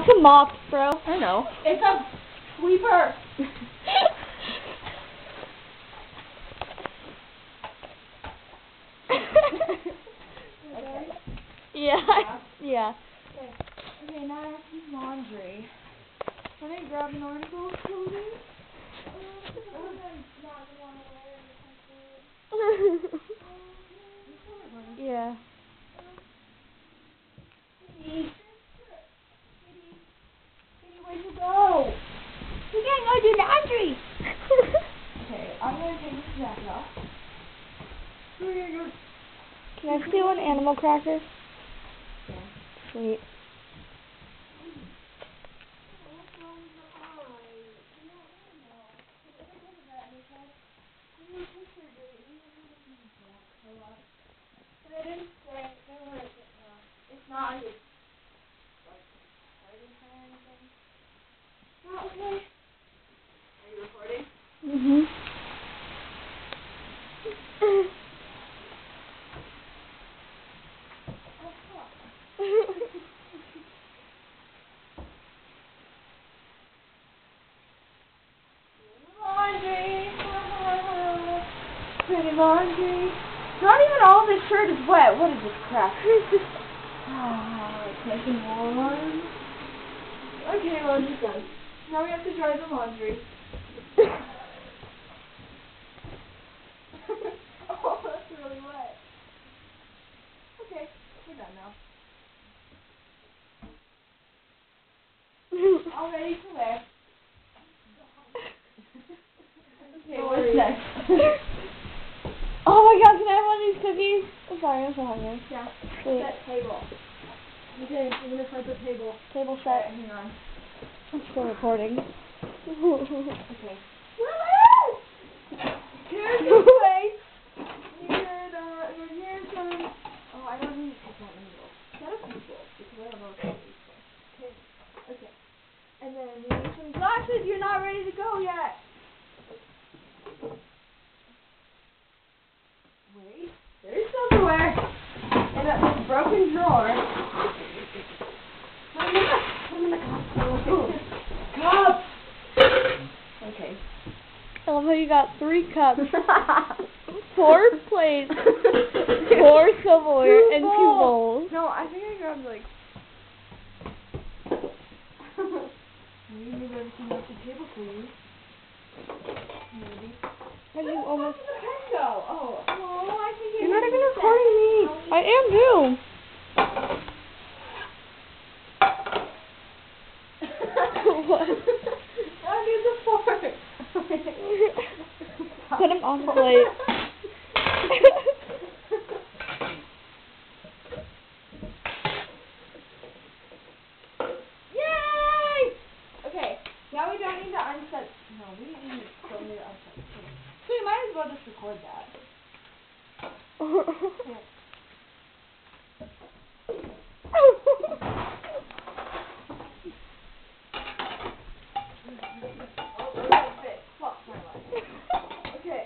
That's a mop, bro. I know. It's a sweeper. Okay. Yeah. Yeah. Okay, now I have to do laundry. Can I grab an article of clothing? Yeah. Where'd you go? You can't go do laundry. Okay, I'm gonna take this jacket off. Can I steal an animal cracker? Yeah. Sweet. It's not his, like, fighting or anything. Oh, okay. Are you recording? Mhm. Laundry. Pretty laundry. Not even all of this shirt is wet. What is this crap? It's making warm. Okay, laundry's done. Now we have to dry the laundry. Oh, that's really wet. Okay, we're done now. All ready to wear. Okay, what's next? Oh my god, can I have one of these cookies? I'm sorry, I'm so hungry. Yeah. Sweet. Set table. Okay, we're gonna set the table. Table Alright, set. hang on. I'm still recording. Okay. Here's the place. Here's some. Oh, I don't need to put that in the bowl. Set up these bowls because I don't know what's in these bowls. Okay. Okay. And then we need some glasses. You're not ready to go yet. Wait. There's silverware in a broken drawer. Put them in the cup. Cup. Okay. I love how you got 3 cups, 4 plates, 4 silverware, and 2 bowls. No, I think I grabbed like. Maybe move everything off the table for you. Maybe. And you almost. Where did the pen go? Oh, I think You're not even recording me. I am too. What? I need the fork. Put him on the plate. Yay! Okay, now we don't need to unset. No, we don't need to unset. So we might as well just record that. Yeah. Okay.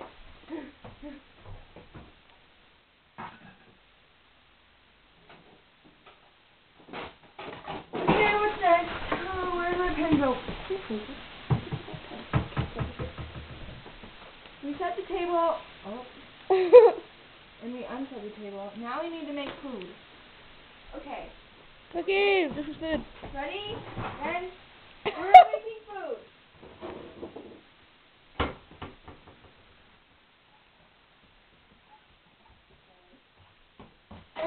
Okay, what's next? Oh, where did my pen go? We set the table. Oh. And we unset the table. Now we need to make food. Okay. Cookies. This is food. Ready? Then we're making food. I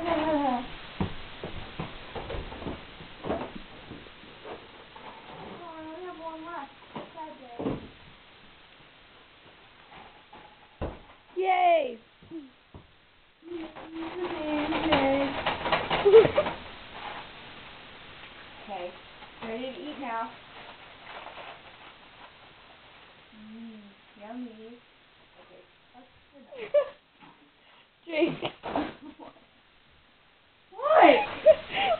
only have one left. Sadly. Yay. Okay. Ready to eat now. Yummy. Okay. That's Jake. What?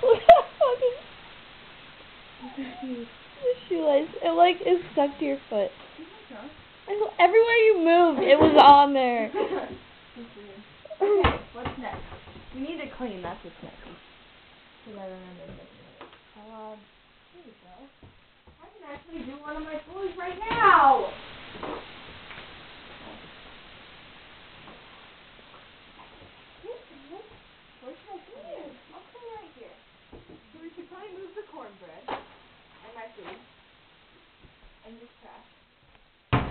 What the fuck is the shoelace? It like is stuck to your foot. Everywhere you moved, it was on there. Okay, what's next? We need to clean. That's what's next. Because I remember making it. There we go. I can actually do one of my pulleys right now. Where should I clean? I'll clean right here. So we should probably move the cornbread and my food and this trash. I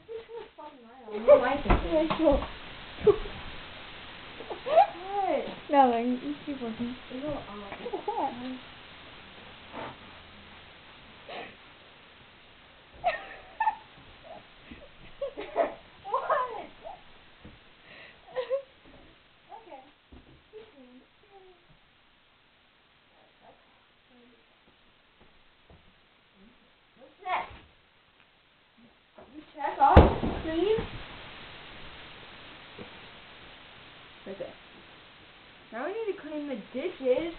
think so much fucking right on. What am I thinking? What? Nothing. You keep working. What? Okay. Keep cleaning. Yay. Alright, that's what's next? You check off, clean. Okay. Now we need to clean the dishes.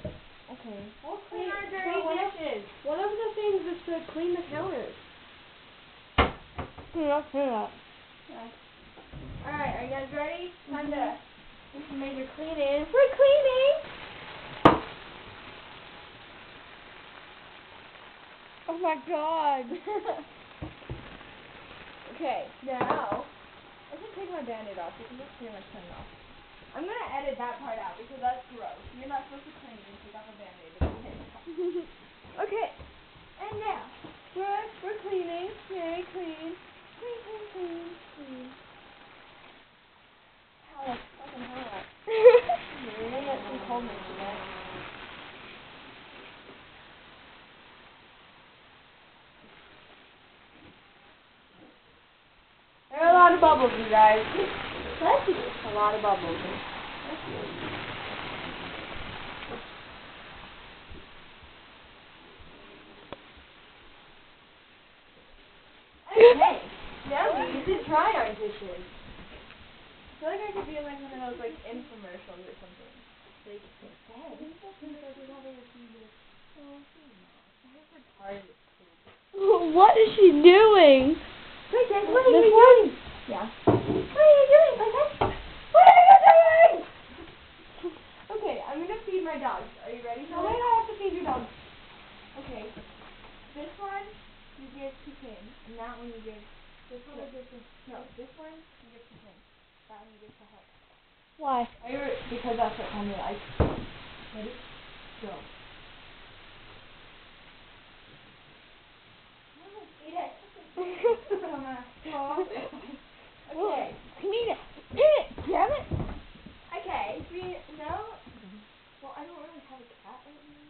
Okay. We'll clean our dirty dishes. One of the things is to clean the counters. Clean up. Yeah. Alright, are you guys ready? Time to do some major cleaning. We're cleaning! Oh my god. Okay, now I can take my band-aid off because it's pretty much turned off. I'm gonna edit that part out because that's gross. You're not supposed to clean and take off a band-aid if you take it off. Okay. And now we're cleaning. Yay, clean. Clean. Ow, that's fucking hot. We're gonna get some coldness in it. There are a lot of bubbles, you guys. Bless you. A lot of bubbles. Bless you. Okay. Now we need to dry our dishes. I feel like I could be in like one of those like infomercials or something. Like, Dad, this is how they receive this. Oh, she's not. What is she doing? Princess, what are you doing? Yeah. What are you doing, Princess? What are you doing? Okay, I'm gonna feed my dogs. Are you ready? No, wait, I have to feed your dogs. Okay. This one you give to Finn, and that one you give. This one or this one? No, this one you give to Finn. That one you give to Hulk. Why? Because that's what Homie likes. Ready? Go. Eat it. Okay. Eat it. Damn it. Okay. Well, I don't really have a cat right now.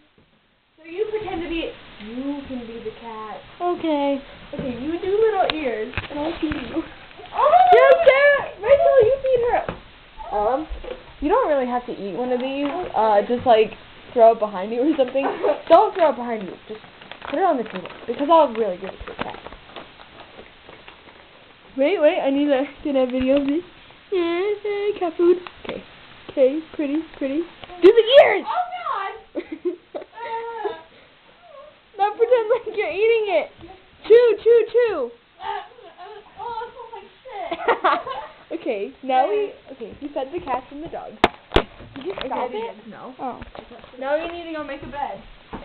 So you pretend to be. You can be the cat. Okay. Okay, you do little ears, and I'll feed you. Just that, Rachel, you feed her. You don't really have to eat one of these. Just like throw it behind you or something. Don't throw it behind you. Just put it on the table because I'll really give it to a cat. Wait, I need to get a video of this. Yeah, cat food. Okay, pretty. Do the ears! Oh God! Now pretend like you're eating it. Chew. Oh, it smells like shit. Okay, he fed the cats and the dogs. Did you stop it? No. Oh. Now you need to go make a bed. Good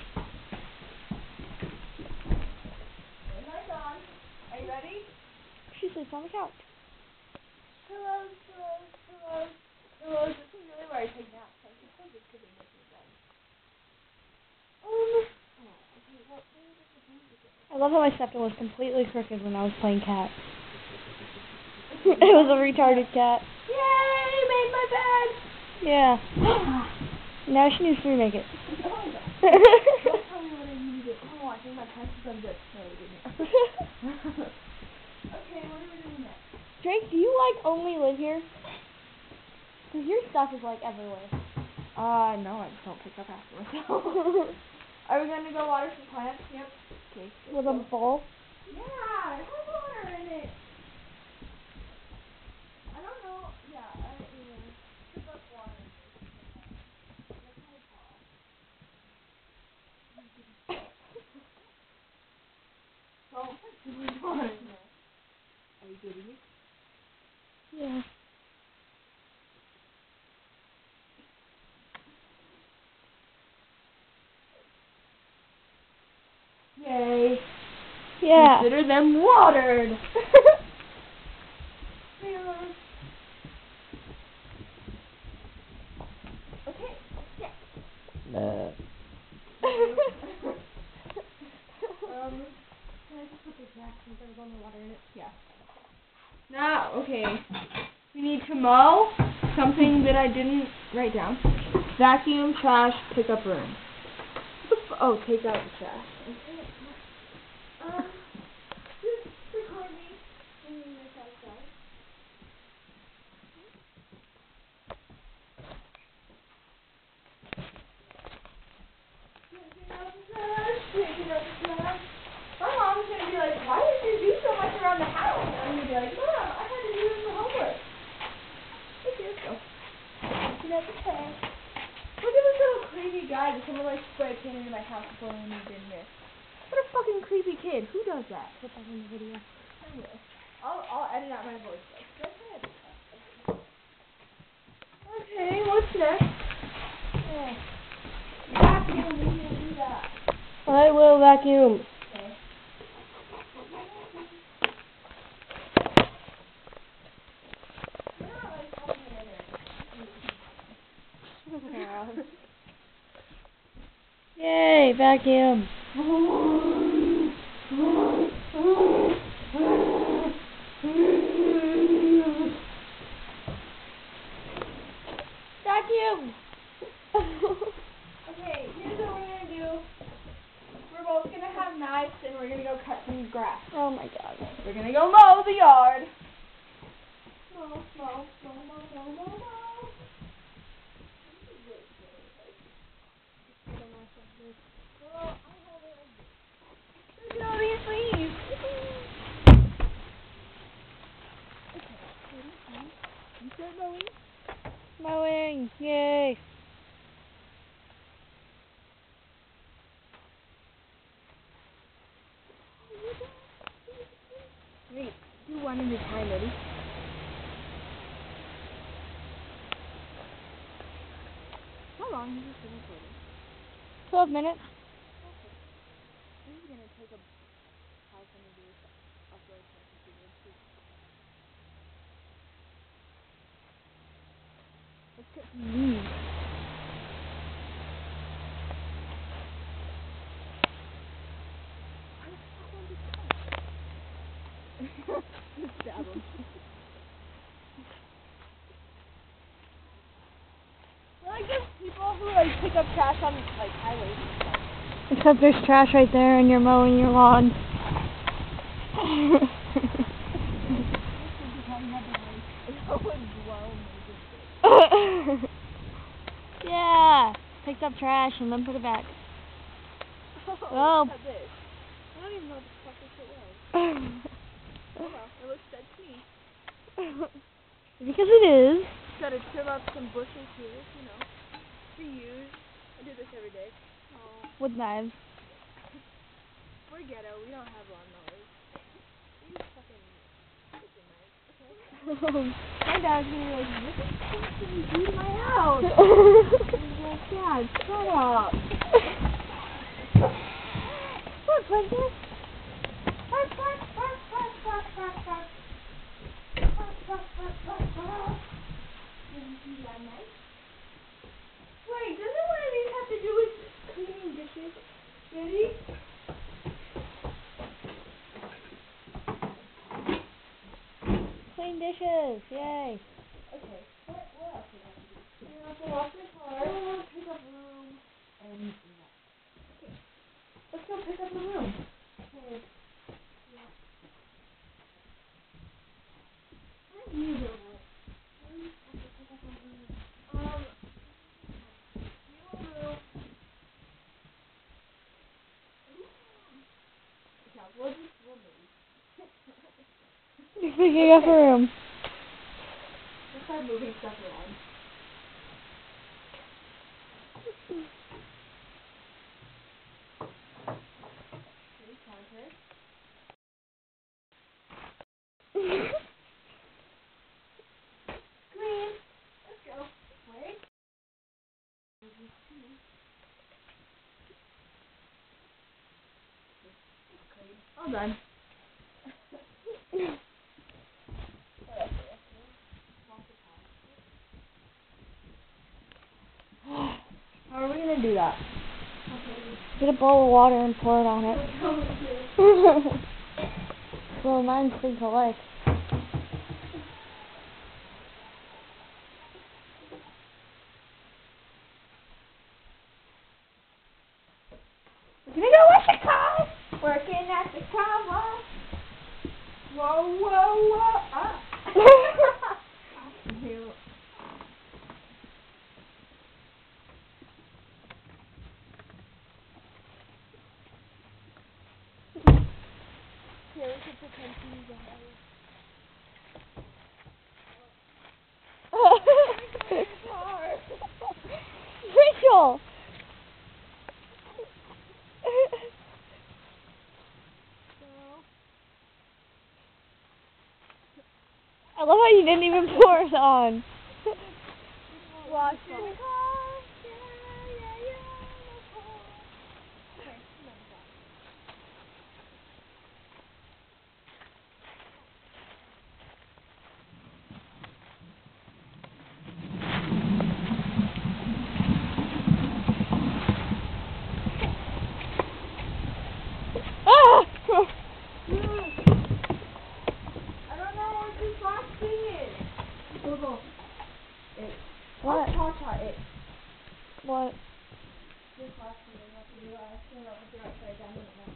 night, Dawn. Are you ready? She sleeps on the couch. Pillows. This is really where I take naps. I suppose it could be making bed. Okay, well, maybe this is music. I love how my stepdad was completely crooked when I was playing cat. It was a retarded cat. Yay! Made my bed! Yeah. Now she needs to remake it. Don't tell me what I need to do. Oh, I think my pants is on good. No, we didn't. Okay, what are we doing next? Drake, do you only live here? Because your stuff is everywhere. No, I just don't pick up after myself. Are we gonna go water some plants? Yep. Okay. With a bowl? Yeah, it has water in it. I don't know. Yeah, should put water in this. They're kind of tall. Don't put too much water in there. Are you getting it? Yeah. Yeah. Consider them watered. Okay. Yeah. Can I just put this back since there's only water in it? Yeah. Now, okay. We need to mow something that I didn't write down. Vacuum, trash, pick up room. Oh, take out the trash. Just record me singing this outside. Taking out the trash. My mom's gonna be like, why did you do so much around the house? And I'm gonna be like, Mom, I had to do this for homework. Okay, let's go. Taking out the trash. Look at this little creepy guy that someone like spray painted in my house before we moved in here. What a fucking creepy kid. Who does that? Put that in the video. I will. I'll edit out my voice though. Okay, what's next? Oh. Vacuum, we need to do that. I will vacuum. Okay. You're not like helping me in there. Yay, vacuum. Vacuum. Okay, here's what we're gonna do. We're both gonna have knives and we're gonna go cut some grass. Oh my god. We're gonna go mow the yard. Mow, mow, mow, mow, mow, mow, mow. Look at all these leaves. You start mowing? Mowing. Yay. Wait, do one at a time, ready? How long has this been recording? 12 minutes. This is gonna take a pause for me to upload something to YouTube. Let's get some leaves. Just stab them. They're like those people who like pick up trash on like highways and stuff. Except there's trash right there and you're mowing your lawn. Yeah. Picked up trash and then put it back. Oh, look at this. I don't even know what the fuck this shit was. Oh well, it looks dead to me. Because it is. Gotta trim up some bushes here, you know. To use. I do this every day. Oh. With knives. We're ghetto, we don't have lawnmowers. We use fucking kitchen knives. Okay. My dad's gonna be like, what the fuck did you do to my house? I'm like, Dad, shut up. Look, Princess. Bark, bark, bark, bark, bark, bark, bark. Bark, bark, bark, bark, bark. Did you see that knife? Wait, doesn't one of these have to do with cleaning dishes? Ready? Clean dishes. Yay. Okay, what else do we have to do? We have to wash the car, pick up room, and what? Okay, let's go pick up the room. Okay. Yeah. What are you doing? Where are you supposed to pick up a room? You a room. Yeah, we'll move. You're picking up a room. Let's start moving stuff around. Okay, counter. Green. Let's go. Wait. All done. How are we gonna do that? Get a bowl of water and pour it on it. Well, mine's big to like. We're gonna go with the car. Working at the car wash. Whoa, whoa, whoa. Ah. Cute. Here, we can pretend to use Rachel! I love how you didn't even pour it on. Wash your car. Ah! I don't know what this last thing is. Google. It. What? Ta-ta it. What? This last thing is what to do. I don't know if you're upside down or not.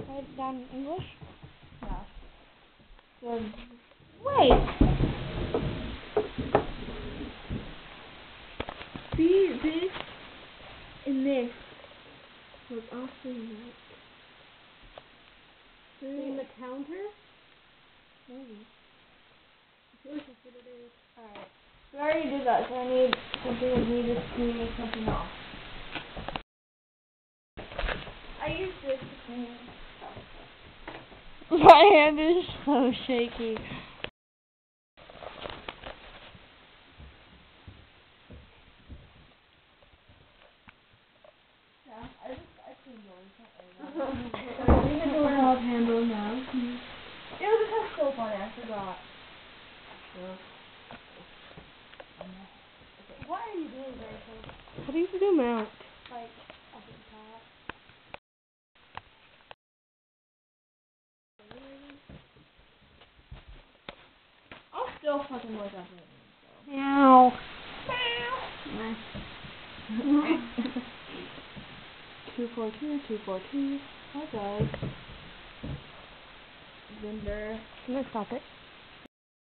Write it down in English? Yeah. Wait. See this and this was also right. In the counter? Maybe. I feel like that's what it is. Alright. We already did that, so I need something with me to clean something off. I used this to clean stuff. My hand is so shaky. Yeah, I cleaned yours. Clean the doorknob handle now. Ew, this has soap on it. I forgot. Yeah. Okay. What are you doing, Rachel? Putting them out. Like, up at the top. I'll still fucking look up right now. Meow. Meow. 242, 242. Hi guys. Zinder. Can I stop it?